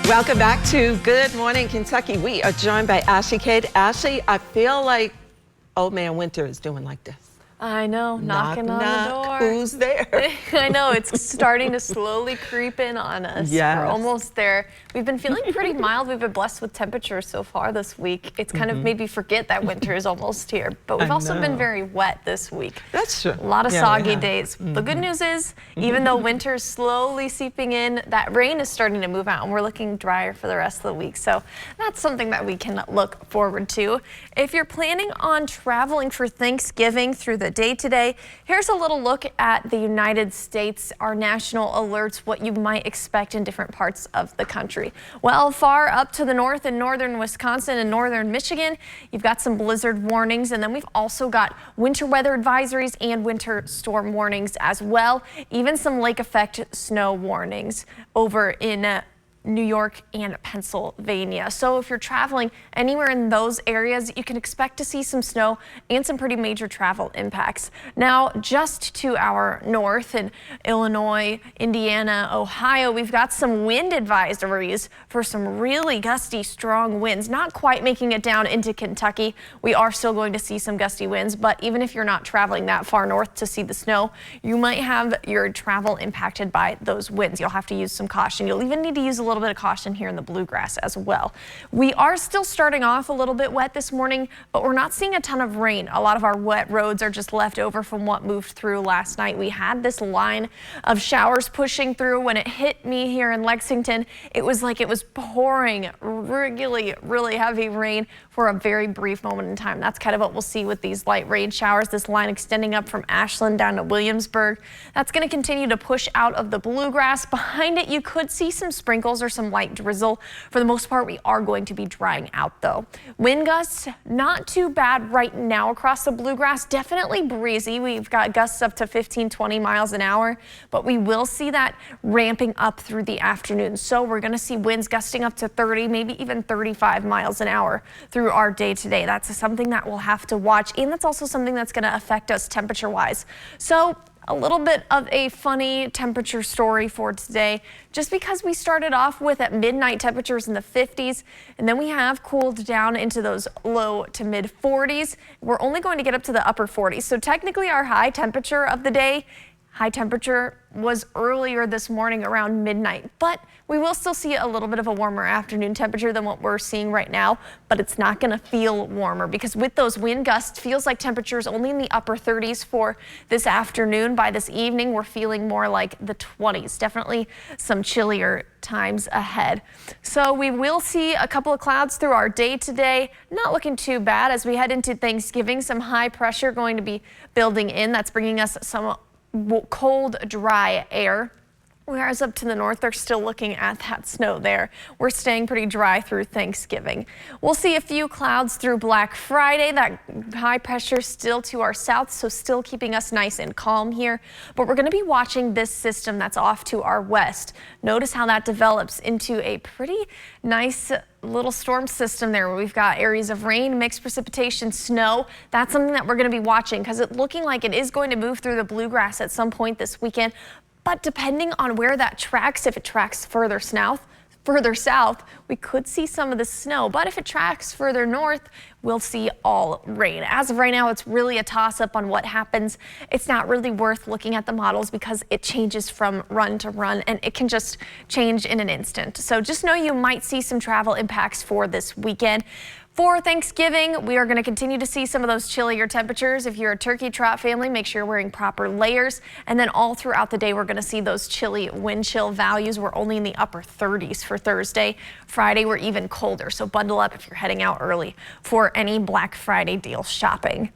Welcome back to Good Morning Kentucky. We are joined by Ashley Cade. Ashley, I feel like old man Winter is doing like this. I know, knocking on the door. Who's there? I know, it's starting to slowly creep in on us. Yes. We're almost there. We've been feeling pretty mild. We've been blessed with temperatures so far this week. It's kind of made me forget that winter is almost here. But we've also been very wet this week. That's true. A lot of soggy days. The good news is, even though winter is slowly seeping in, that rain is starting to move out and we're looking drier for the rest of the week. So that's something that we can look forward to. If you're planning on traveling for Thanksgiving through the day today, here's a little look at the United States, our national alerts, what you might expect in different parts of the country. Well, far up to the north in northern Wisconsin and northern Michigan, you've got some blizzard warnings, and then we've also got winter weather advisories and winter storm warnings as well, even some lake effect snow warnings over in New York and Pennsylvania. So if you're traveling anywhere in those areas, you can expect to see some snow and some pretty major travel impacts. Now, just to our north in Illinois, Indiana, Ohio, we've got some wind advisories for some really gusty, strong winds. Not quite making it down into Kentucky. We are still going to see some gusty winds, but even if you're not traveling that far north to see the snow, you might have your travel impacted by those winds. You'll have to use some caution. You'll even need to use a little bit of caution here in the bluegrass as well. We are still starting off a little bit wet this morning, but we're not seeing a ton of rain. A lot of our wet roads are just left over from what moved through last night. We had this line of showers pushing through. When it hit me here in Lexington, it was like it was pouring really heavy rain for a very brief moment in time. That's kind of what we'll see with these light rain showers. This line extending up from Ashland down to Williamsburg. That's going to continue to push out of the bluegrass. Behind it, you could see some sprinkles or some light drizzle. For the most part, we are going to be drying out though. Wind gusts, not too bad right now across the bluegrass. Definitely breezy. We've got gusts up to 15-20 miles an hour, but we will see that ramping up through the afternoon. So we're going to see winds gusting up to 30, maybe even 35 miles an hour through our day today. That's something that we'll have to watch, and that's also something that's going to affect us temperature wise. So a little bit of a funny temperature story for today, just because we started off with at midnight temperatures in the 50s, and then we have cooled down into those low to mid 40s. We're only going to get up to the upper 40s. So technically our high temperature of the day, high temperature was earlier this morning around midnight, but we will still see a little bit of a warmer afternoon temperature than what we're seeing right now, but it's not going to feel warmer because with those wind gusts, feels like temperatures only in the upper 30s for this afternoon. By this evening, we're feeling more like the 20s, definitely some chillier times ahead. So we will see a couple of clouds through our day today. Not looking too bad as we head into Thanksgiving. Some high pressure going to be building in. That's bringing us some cold, dry air. Whereas up to the north, they're still looking at that snow there. We're staying pretty dry through Thanksgiving. We'll see a few clouds through Black Friday. That high pressure still to our south, so still keeping us nice and calm here. But we're going to be watching this system that's off to our west. Notice how that develops into a pretty nice little storm system there where we've got areas of rain, mixed precipitation, snow. That's something that we're going to be watching because it's looking like it is going to move through the bluegrass at some point this weekend. But depending on where that tracks, if it tracks further south, we could see some of the snow. But if it tracks further north, we'll see all rain. As of right now, it's really a toss-up on what happens. It's not really worth looking at the models because it changes from run to run and it can just change in an instant. So just know you might see some travel impacts for this weekend. For Thanksgiving, we are going to continue to see some of those chillier temperatures. If you're a turkey trot family, make sure you're wearing proper layers. And then all throughout the day, we're going to see those chilly wind chill values. We're only in the upper 30s for Thursday. Friday, we're even colder. So bundle up if you're heading out early for any Black Friday deal shopping.